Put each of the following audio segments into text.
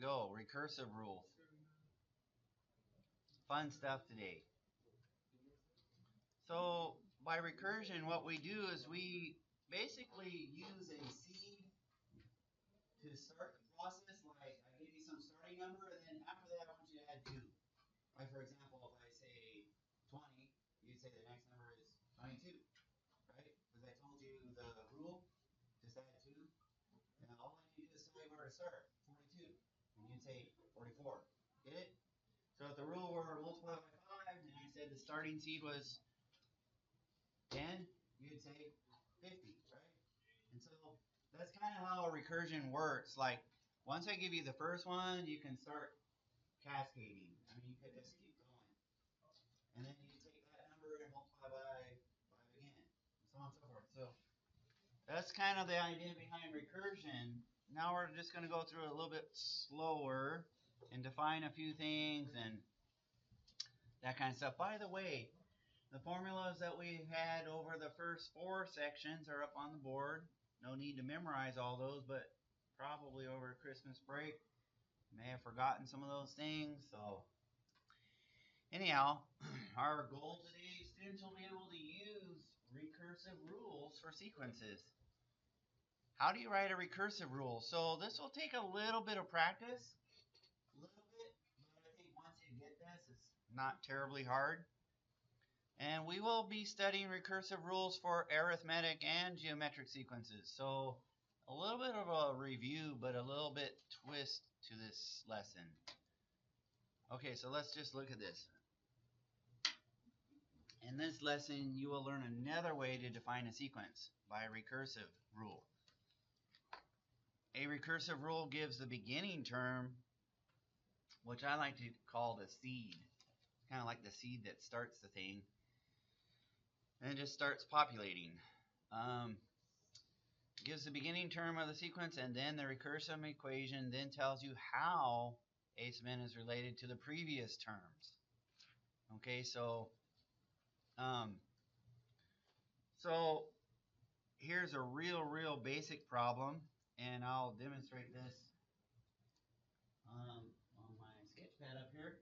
go. Recursive rules. Fun stuff today. So by recursion, what we do is we basically use a seed to start the process. Like I give you some starting number, and then after that, I want you to add 2. Like for example, if I say 20, you'd say the next number is 22, right? Because I told you the rule, just add 2. And all I need to do is tell you where to start, 42. And you'd say 44. Get it? So if the rule were multiply by 5, and I said the starting seed was 10, you'd say 50, right? And so that's kind of how a recursion works. Like once I give you the first one, you can start cascading. I mean, you could just keep going. And then you take that number and multiply by 5 again, and so on and so forth. So that's kind of the idea behind recursion. Now we're just going to go through it a little bit slower and define a few things and that kind of stuff. By the way, the formulas that we had over the first 4 sections are up on the board. No need to memorize all those, but probably over Christmas break, may have forgotten some of those things. So anyhow, our goal today is students will be able to use recursive rules for sequences. How do you write a recursive rule? So this will take a little bit of practice, but I think once you get this, it's not terribly hard. And we will be studying recursive rules for arithmetic and geometric sequences. So a little bit of a review, but a little bit twist to this lesson. Okay, so let's just look at this. In this lesson, you will learn another way to define a sequence by a recursive rule. A recursive rule gives the beginning term, which I like to call the seed. Kind of like the seed that starts the thing. And it just starts populating. Gives the beginning term of the sequence, and then the recursive equation then tells you how a sub n is related to the previous terms. Okay, so here's a real basic problem, and I'll demonstrate this on my sketch pad up here.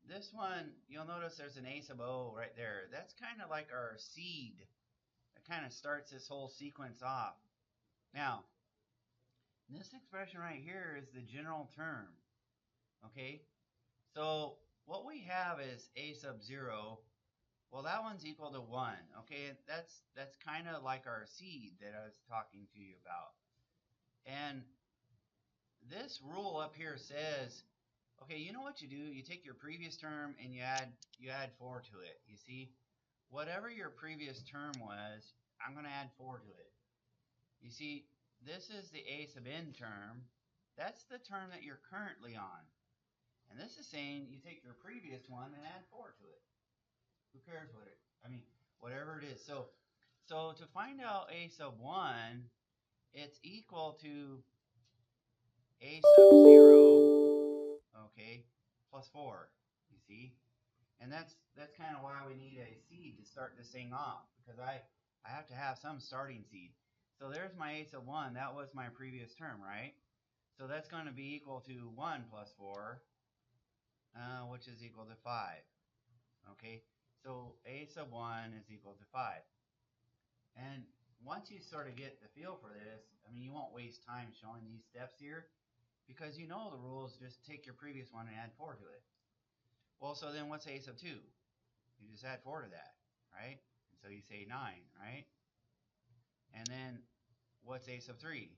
This one, you'll notice there's an a sub o right there. That's kind of like our seed that kind of starts this whole sequence off. Now, this expression right here is the general term. Okay, so what we have is a sub 0. Well, that one's equal to 1. Okay, that's kind of like our seed that I was talking to you about. And this rule up here says, okay, you know what you do? You take your previous term and you add 4 to it. You see, whatever your previous term was, I'm going to add 4 to it. You see, this is the a sub n term. That's the term that you're currently on. And this is saying you take your previous one and add 4 to it. Who cares what it, I mean, whatever it is. So to find out a sub 1, it's equal to a sub 0, okay, plus 4, you see? And that's kind of why we need a seed to start this thing off, because I have to have some starting seed. So there's my a sub 1. That was my previous term, right? So that's going to be equal to 1 plus 4, which is equal to 5. Okay, so a sub 1 is equal to 5. And once you sort of get the feel for this, I mean, you won't waste time showing these steps here, because you know the rules. Just take your previous one and add 4 to it. Well, so then what's a sub 2? You just add 4 to that, right? And so you say 9, right? And then what's a sub 3?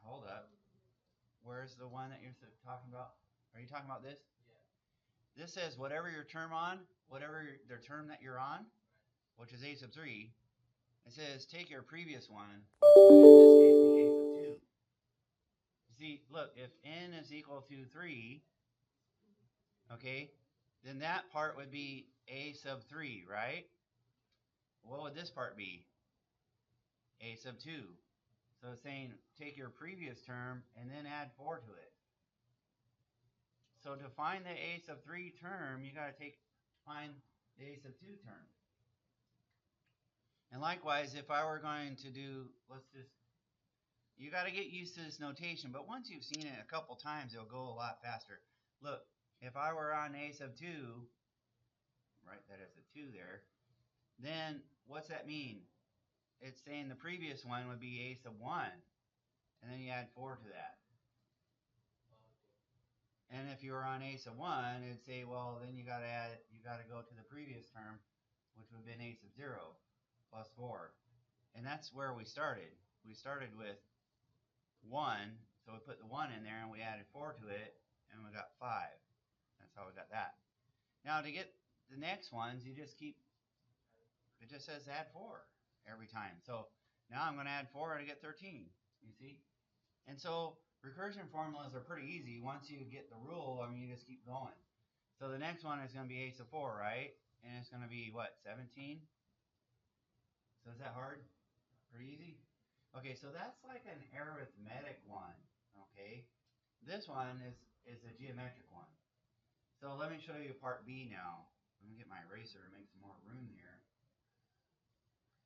Hold up. Where's the one that you're talking about? Are you talking about this? Yeah. This says whatever your term on, whatever the term that you're on, which is a sub 3, it says take your previous one, which would in this case be a sub 2. You see, look, if n is equal to 3, okay, then that part would be a sub 3, right? What would this part be? A sub 2. So it's saying take your previous term and then add 4 to it. So to find the a sub 3 term, you got to find the a sub 2 term. And likewise, if I were going to do, you got to get used to this notation, but once you've seen it a couple times, it'll go a lot faster. Look, if I were on a sub 2, write that as a 2 there, then what's that mean? It's saying the previous one would be a sub 1, and then you add 4 to that. And if you were on a sub 1, it'd say, well, then you got to go to the previous term, which would have been a sub 0 plus 4. And that's where we started. We started with 1, so we put the 1 in there and we added 4 to it, and we got 5. That's how we got that. Now to get the next ones, you just keep, it just says add 4 every time. So now I'm going to add 4 to get 13, you see? And so recursion formulas are pretty easy. Once you get the rule, I mean, you just keep going. So the next one is going to be a sub 4, right? And it's going to be, what, 17? So is that hard? Pretty easy? Okay, so that's like an arithmetic one, okay? This one is a geometric one. So let me show you part B now. Let me get my eraser and make some more room here.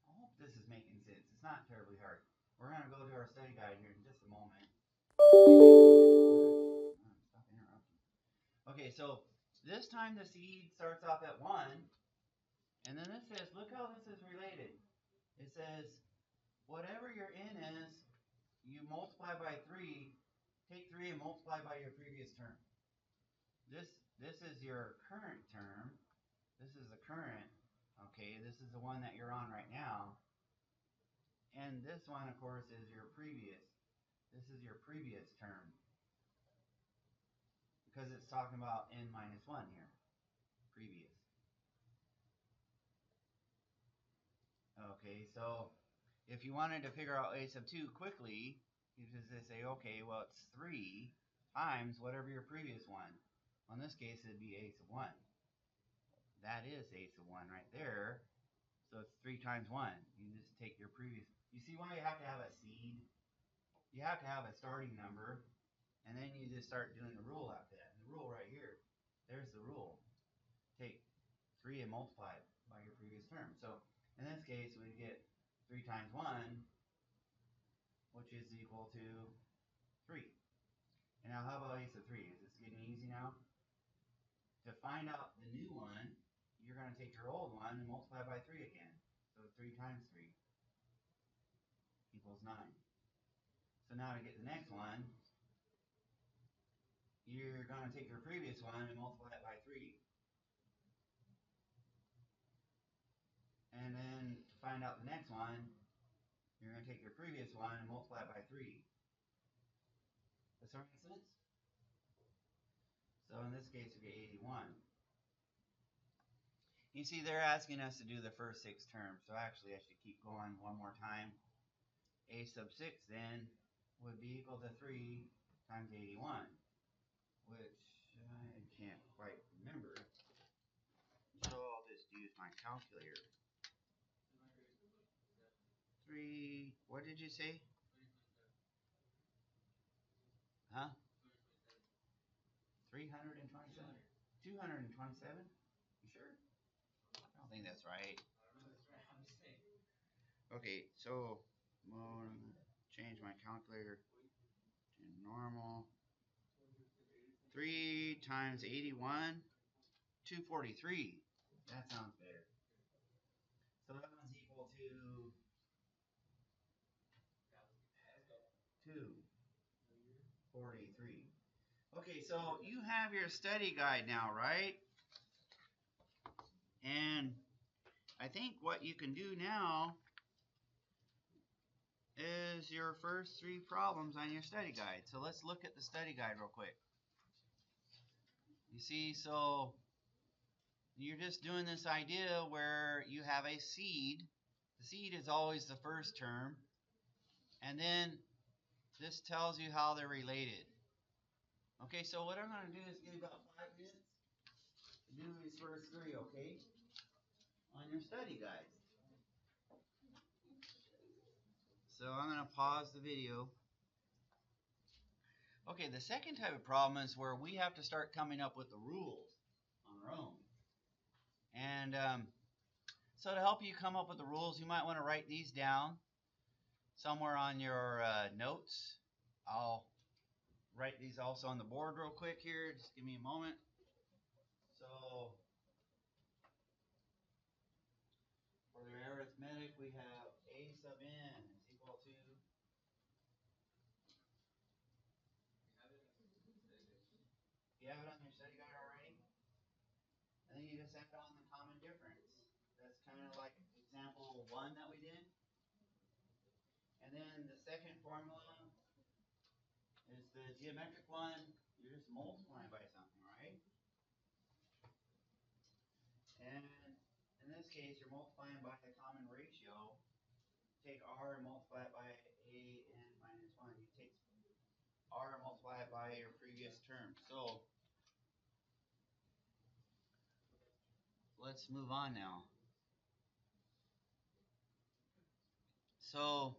I hope this is making sense. It's not terribly hard. We're going to go to our study guide here in just a moment. Stop interrupting. Okay, so this time the seed starts off at 1, and then this says, look how this is related. It says, whatever your n is, you multiply by 3, take 3 and multiply by your previous term. This is your current term. This is the current, okay? This is the one that you're on right now. And this one, of course, is your previous. This is your previous term. Because it's talking about n minus 1 here. Previous. Okay, so if you wanted to figure out a sub 2 quickly, you just say, okay, well, it's 3 times whatever your previous one. Well, in this case, it'd be a sub 1. That is a sub 1 right there. So it's 3 times 1. You just take your previous. You see why you have to have a seed? You have to have a starting number, and then you just start doing the rule after that. And the rule right here, there's the rule. Take 3 and multiply it by your previous term. So in this case, we get 3 times 1, which is equal to 3. And now how about a sub 3? Is this getting easy now? To find out the new one, you're going to take your old one and multiply by 3 again. So 3 times 3 equals 9. So now to get the next one, you're going to take your previous one and multiply it by 3. And then to find out the next one, you're going to take your previous one and multiply it by 3. Does that make sense? So in this case, we get 81. You see, they're asking us to do the first 6 terms. So actually, I should keep going one more time. A sub 6 then would be equal to 3 times 81, which I can't quite remember. So I'll just use my calculator. 3, what did you say? Huh? 327? 227? You sure? I don't think that's right. Okay, so I'm going to change my calculator to normal. 3 times 81, 243. That sounds better. So that one's equal to 243. Okay, so you have your study guide now, right? And I think what you can do now is your first 3 problems on your study guide. So let's look at the study guide real quick. You see, so you're just doing this idea where you have a seed. The seed is always the first term. And then this tells you how they're related. Okay, so what I'm going to do is give you about 5 minutes to do these first 3, okay? On your study guide. So I'm going to pause the video. Okay, the second type of problem is where we have to start coming up with the rules on our own. And So to help you come up with the rules, you might want to write these down somewhere on your notes. I'll write these also on the board real quick here. Just give me a moment. So for the arithmetic, we have a sub n is equal to. You have it on your study guide already? And then you just add on the common difference. That's kind of like example 1 that we did. And then the second formula is the geometric one. You're just multiplying by something, right? And in this case, you're multiplying by the common ratio. Take r and multiply it by a n minus 1. You take r and multiply it by your previous term. So let's move on now. So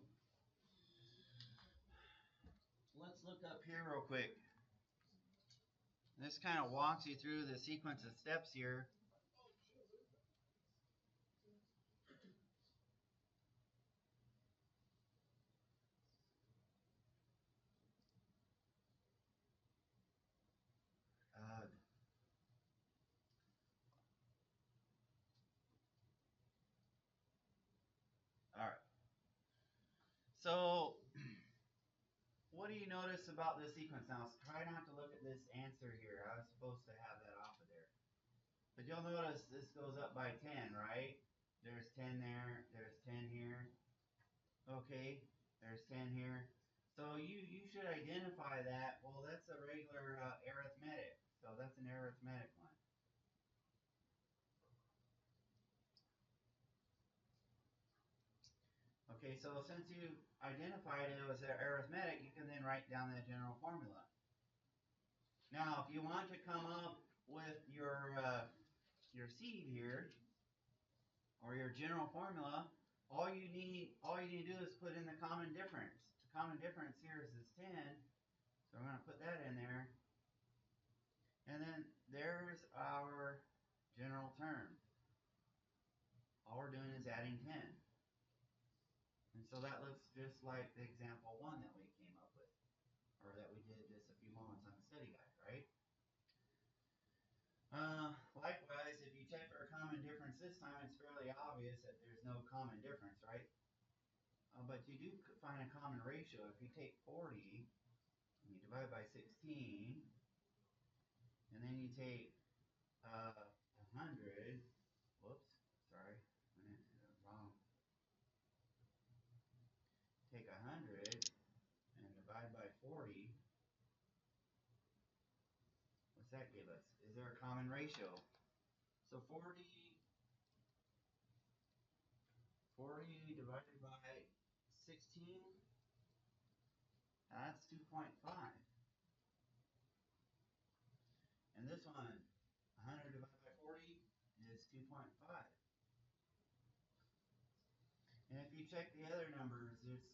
let's look up here real quick. This kind of walks you through the sequence of steps here. All right. So what do you notice about this sequence? Now, try not to look at this answer here. I was supposed to have that off of there. But you'll notice this goes up by 10, right? There's 10 there. There's 10 here. Okay. There's 10 here. So you should identify that. Well, that's a regular arithmetic. So that's an arithmetic one. Okay, so since you identified it as arithmetic, you can then write down that general formula. Now, if you want to come up with your seed here, or your general formula, all you need to do is put in the common difference. The common difference here is this 10, so I'm going to put that in there. And then there's our general term. All we're doing is adding 10. And so that looks just like the example 1 that we came up with, or that we did just a few moments on the study guide, right? Likewise, if you check for a common difference this time, it's fairly obvious that there's no common difference, right? But you do find a common ratio. If you take 40 and you divide by 16, and then you take 100, whoops, sorry, I did it wrong. Take 100 and divide by 40, what's that give us? Is there a common ratio? So 40 divided by 16, that's 2.5. And this one, 100 divided by 40 is 2.5. And if you check the other numbers, it's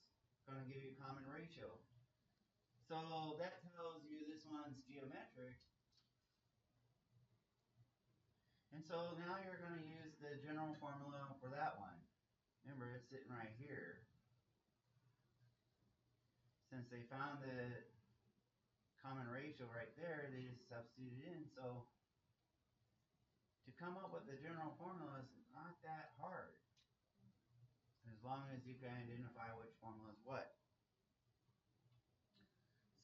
going to give you a common ratio. So that tells you this one's geometric. And so now you're going to use the general formula for that one. Remember, it's sitting right here. Since they found the common ratio right there, they just substituted in. So to come up with the general formula is not that hard, as long as you can identify which formula is what.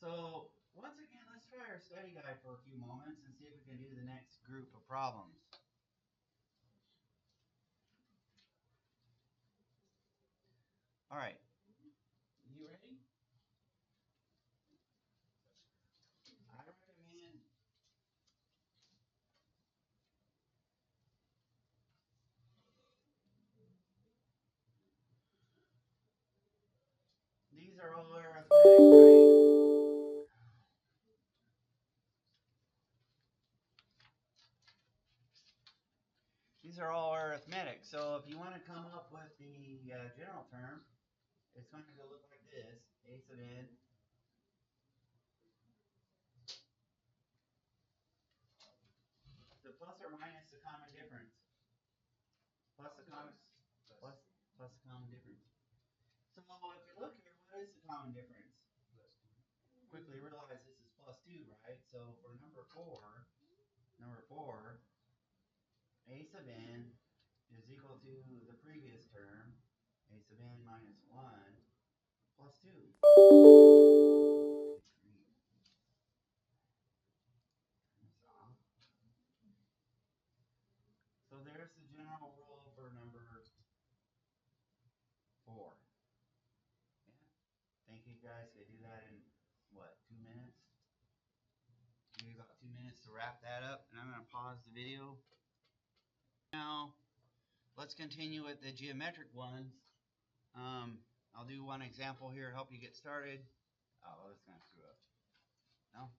So once again, let's try our study guide for a few moments and see if we can do the next group of problems. All right, you ready? I recommend these are all arithmetic, right? These are all arithmetic. So if you want to come up with the general term, it's going to look like this: a sub n the plus or minus the common difference. plus the common difference. So if you look here, what is the common difference? Quickly realize this is plus 2, right? So for number 4, a sub n is equal to the previous term, a sub n minus 1 plus 2. So there's the general rule for number 4. Yeah. Think you guys could do that in, what, 2 minutes? Maybe about 2 minutes to wrap that up, and I'm going to pause the video. Now, let's continue with the geometric ones. I'll do one example here to help you get started. Oh, that's going to screw up. No?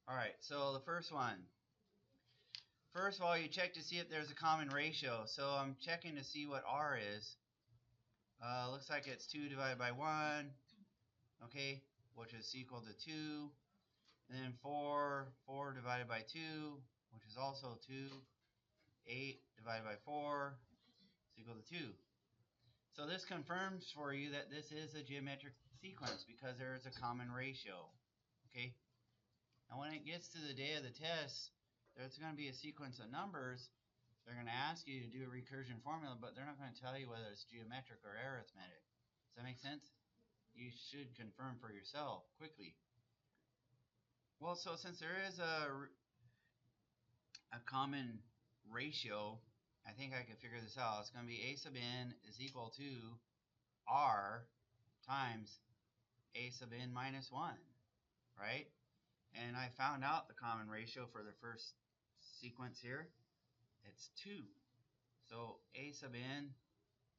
Alright, so the first one. First of all, you check to see if there's a common ratio. So I'm checking to see what R is. Looks like it's 2 divided by 1, okay, which is equal to 2. And then 4 divided by 2, which is also 2. 8 divided by 4 is equal to 2. So this confirms for you that this is a geometric sequence because there is a common ratio. Okay? Now when it gets to the day of the test, there's going to be a sequence of numbers. They're going to ask you to do a recursion formula, but they're not going to tell you whether it's geometric or arithmetic. Does that make sense? You should confirm for yourself quickly. Well, so since there is a common ratio, I think I can figure this out. It's going to be a sub n is equal to r times a sub n minus 1, right? And I found out the common ratio for the first sequence here. It's 2. So a sub n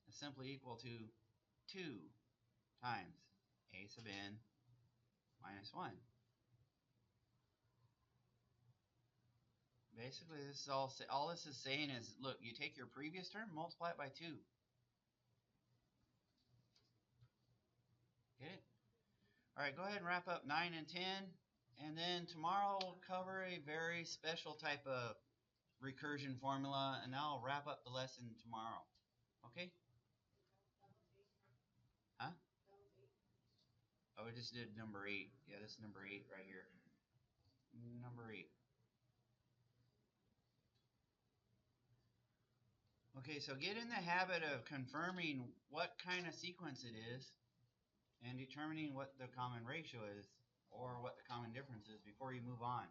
is simply equal to 2 times a sub n minus 1. Basically, this is all this is saying is, look, you take your previous term, multiply it by 2. Get it? All right, go ahead and wrap up 9 and 10. And then tomorrow we'll cover a very special type of recursion formula, and I'll wrap up the lesson tomorrow. Okay? Huh? Oh, we just did number 8. Yeah, this is number 8 right here. Number 8. Okay, so get in the habit of confirming what kind of sequence it is and determining what the common ratio is or what the common difference is before you move on.